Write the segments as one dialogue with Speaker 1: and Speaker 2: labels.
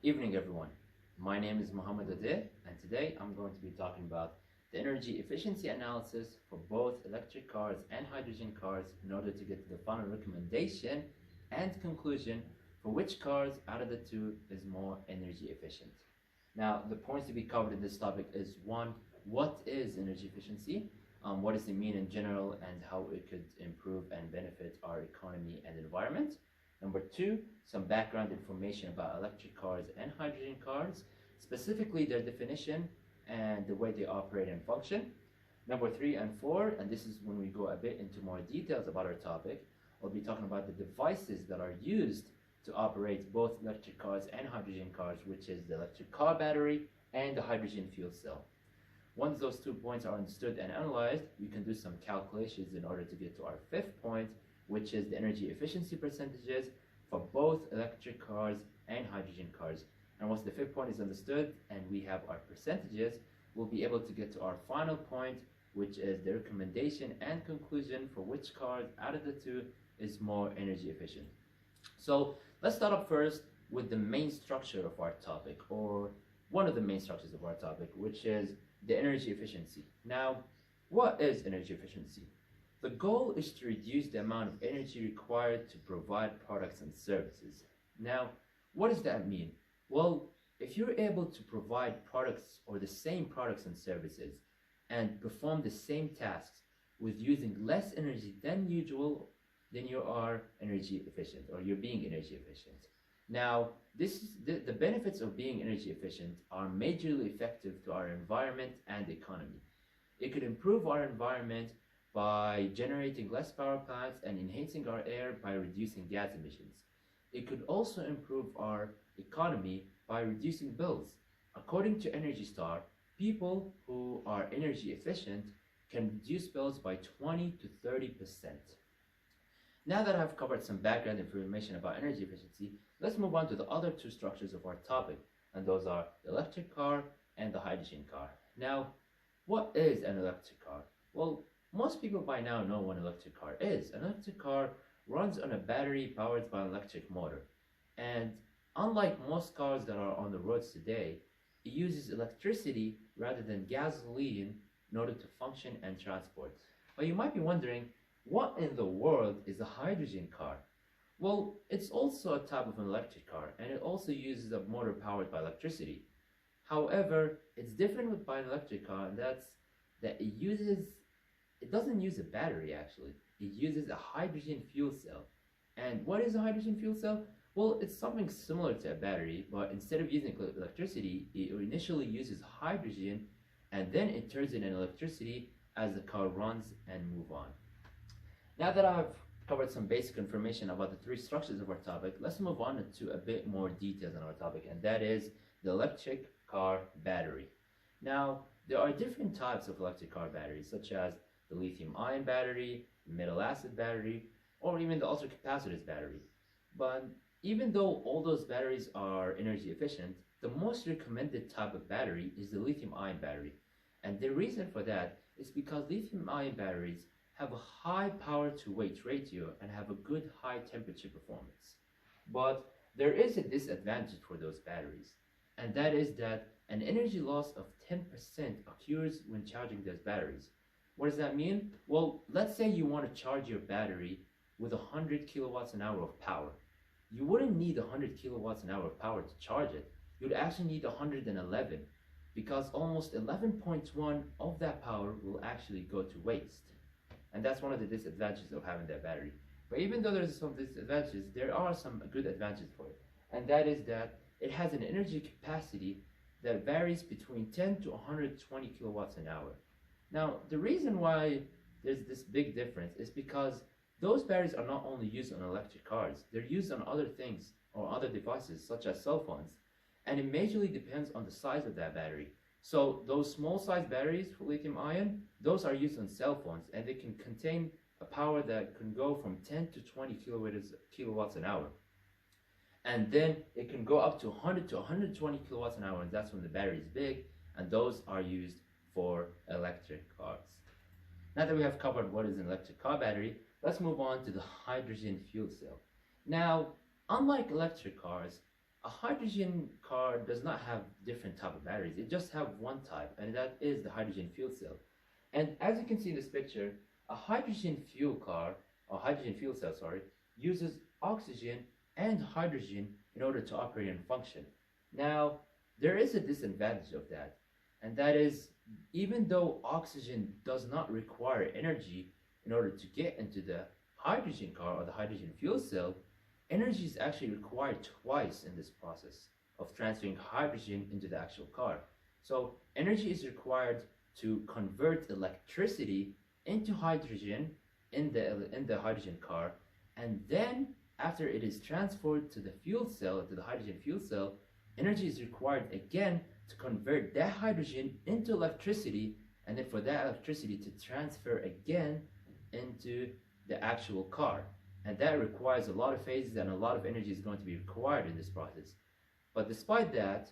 Speaker 1: Evening everyone, my name is Mohammad Odeh and today I'm going to be talking about the energy efficiency analysis for both electric cars and hydrogen cars in order to get to the final recommendation and conclusion for which cars out of the two is more energy efficient. Now the points to be covered in this topic is one, what is energy efficiency? What does it mean in general and how it could improve and benefit our economy and environment? Number two, some background information about electric cars and hydrogen cars, specifically their definition and the way they operate and function. Number three and four, and this is when we go a bit into more details about our topic, we'll be talking about the devices that are used to operate both electric cars and hydrogen cars, which is the electric car battery and the hydrogen fuel cell. Once those 2 points are understood and analyzed, we can do some calculations in order to get to our fifth point, which is the energy efficiency percentages for both electric cars and hydrogen cars. And once the fifth point is understood and we have our percentages, we'll be able to get to our final point, which is the recommendation and conclusion for which cars out of the two is more energy efficient. So let's start up first with the main structure of our topic, or one of the main structures of our topic, which is the energy efficiency. Now, what is energy efficiency? The goal is to reduce the amount of energy required to provide products and services. Now, what does that mean? Well, if you're able to provide products or the same products and services and perform the same tasks with using less energy than usual, then you are energy efficient, or you're being energy efficient. Now, the benefits of being energy efficient are majorly effective to our environment and economy. It could improve our environment by generating less power plants and enhancing our air by reducing gas emissions. It could also improve our economy by reducing bills. According to Energy Star, people who are energy efficient can reduce bills by 20 to 30%. Now that I've covered some background information about energy efficiency, let's move on to the other two structures of our topic, and those are the electric car and the hydrogen car. Now, what is an electric car? Well, most people by now know what an electric car is. An electric car runs on a battery powered by an electric motor. And unlike most cars that are on the roads today, it uses electricity rather than gasoline in order to function and transport. But you might be wondering, what in the world is a hydrogen car? Well, it's also a type of an electric car, and it also uses a motor powered by electricity. However, it's different by an electric car, and that it doesn't use a battery actually. It uses a hydrogen fuel cell. And what is a hydrogen fuel cell? Well, it's something similar to a battery, but instead of using electricity, it initially uses hydrogen, and then it turns it into electricity as the car runs and move on. Now that I've covered some basic information about the three structures of our topic, let's move on to a bit more details on our topic, and that is the electric car battery. Now, there are different types of electric car batteries, such as the lithium-ion battery, metal acid battery, or even the ultracapacitor battery. But even though all those batteries are energy efficient, the most recommended type of battery is the lithium-ion battery. And the reason for that is because lithium-ion batteries have a high power to weight ratio and have a good high temperature performance. But there is a disadvantage for those batteries, and that is that an energy loss of 10% occurs when charging those batteries. What does that mean? Well, let's say you want to charge your battery with 100 kilowatts an hour of power. You wouldn't need 100 kilowatts an hour of power to charge it. You'd actually need 111, because almost 11.1 of that power will actually go to waste. And that's one of the disadvantages of having that battery. But even though there's some disadvantages, there are some good advantages for it. And that is that it has an energy capacity that varies between 10 to 120 kilowatts an hour. Now, the reason why there's this big difference is because those batteries are not only used on electric cars, they're used on other things or other devices such as cell phones. And it majorly depends on the size of that battery. So those small size batteries for lithium ion, those are used on cell phones, and they can contain a power that can go from 10 to 20 kilowatts an hour. And then it can go up to 100 to 120 kilowatts an hour, and that's when the battery is big, and those are used for electric cars. Now that we have covered what is an electric car battery, let's move on to the hydrogen fuel cell. Now, unlike electric cars, a hydrogen car does not have different type of batteries. It just have one type, and that is the hydrogen fuel cell. And as you can see in this picture, a hydrogen fuel car, or hydrogen fuel cell, sorry, uses oxygen and hydrogen in order to operate and function. Now, there is a disadvantage of that, and that is, even though oxygen does not require energy in order to get into the hydrogen car or the hydrogen fuel cell, energy is actually required twice in this process of transferring hydrogen into the actual car. So energy is required to convert electricity into hydrogen in the hydrogen car, and then after it is transferred to the fuel cell, to the hydrogen fuel cell, energy is required again to convert that hydrogen into electricity, and then for that electricity to transfer again into the actual car. And that requires a lot of phases, and a lot of energy is going to be required in this process. But despite that,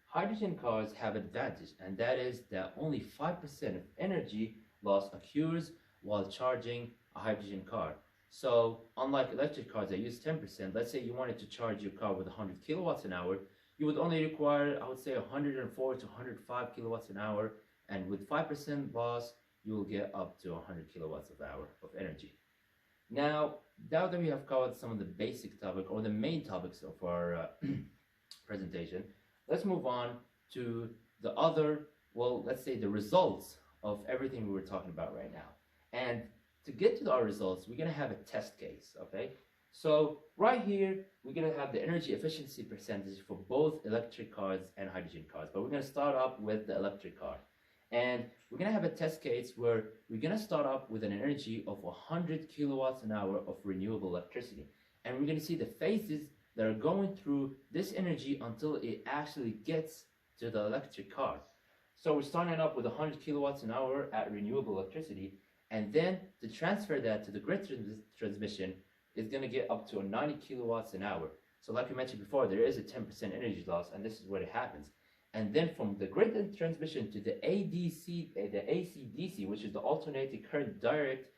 Speaker 1: hydrogen cars have advantage, and that is that only 5% of energy loss occurs while charging a hydrogen car. So unlike electric cars that use 10%, let's say you wanted to charge your car with 100 kilowatts an hour, you would only require, I would say, 104 to 105 kilowatts an hour, and with 5% loss, you will get up to 100 kilowatts of hour of energy. Now that we have covered some of the basic topic, or the main topics of our presentation, let's move on to the other, well, let's say the results of everything we were talking about right now. And to get to our results, we're going to have a test case, okay? So right here, we're going to have the energy efficiency percentage for both electric cars and hydrogen cars. But we're going to start up with the electric car. And we're going to have a test case where we're going to start up with an energy of 100 kilowatts an hour of renewable electricity. And we're going to see the phases that are going through this energy until it actually gets to the electric car. So we're starting up with 100 kilowatts an hour at renewable electricity, and then to transfer that to the grid transmission is going to get up to 90 kilowatts an hour. So like we mentioned before, there is a 10% energy loss, and this is where it happens. And then from the grid transmission to the ADC, the AC-DC, which is the alternating current direct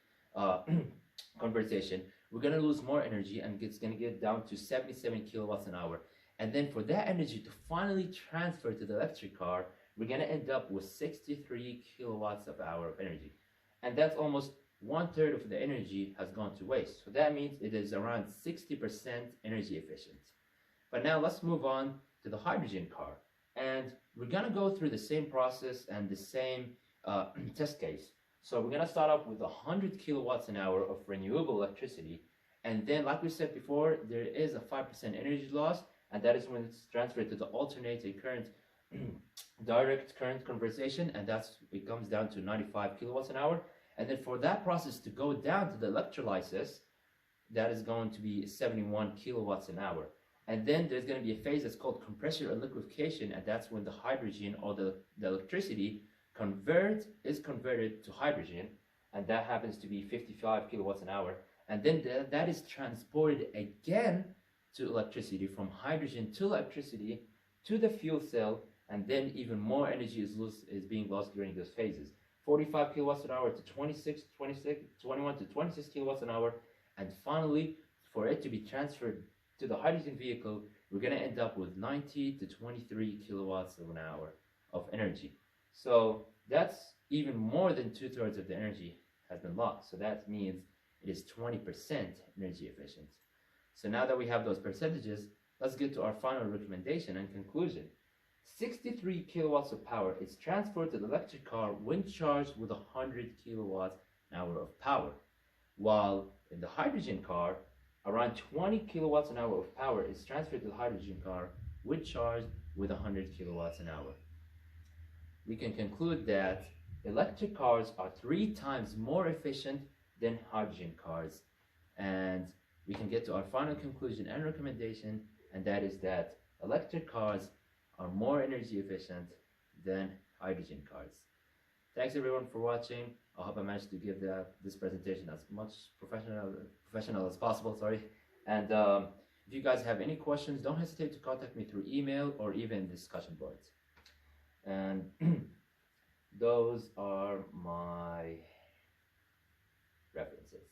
Speaker 1: conversion, we're going to lose more energy, and it's going to get down to 77 kilowatts an hour. And then for that energy to finally transfer to the electric car, we're going to end up with 63 kilowatts of hour of energy. And that's almost 1/3 of the energy has gone to waste. So that means it is around 60% energy efficient. But now let's move on to the hydrogen car. And we're going to go through the same process and the same test case. So we're going to start off with 100 kilowatts an hour of renewable electricity. And then, like we said before, there is a 5% energy loss, and that is when it's transferred to the alternating current direct current conversion, and it comes down to 95 kilowatts an hour. And then for that process to go down to the electrolysis, that is going to be 71 kilowatts an hour. And then there's going to be a phase that's called compression or liquefaction, and that's when the hydrogen or the electricity is converted to hydrogen, and that happens to be 55 kilowatts an hour. And then that is transported again to electricity, from hydrogen to electricity to the fuel cell, and then even more energy is being lost during those phases. 45 kilowatts an hour to 21 to 26 kilowatts an hour, and finally, for it to be transferred to the hydrogen vehicle, we're going to end up with 90 to 23 kilowatts of an hour of energy. So that's even more than 2/3 of the energy has been lost. So that means it is 20% energy efficient. So now that we have those percentages, let's get to our final recommendation and conclusion. 63 kilowatts of power is transferred to the electric car when charged with 100 kilowatts an hour of power, while in the hydrogen car, around 20 kilowatts an hour of power is transferred to the hydrogen car when charged with 100 kilowatts an hour. We can conclude that electric cars are 3 times more efficient than hydrogen cars, and we can get to our final conclusion and recommendation, and that is that electric cars are more energy efficient than hydrogen cars. Thanks everyone for watching. I hope I managed to give this presentation as much professional as possible. And if you guys have any questions, don't hesitate to contact me through email or even discussion boards. And those are my references.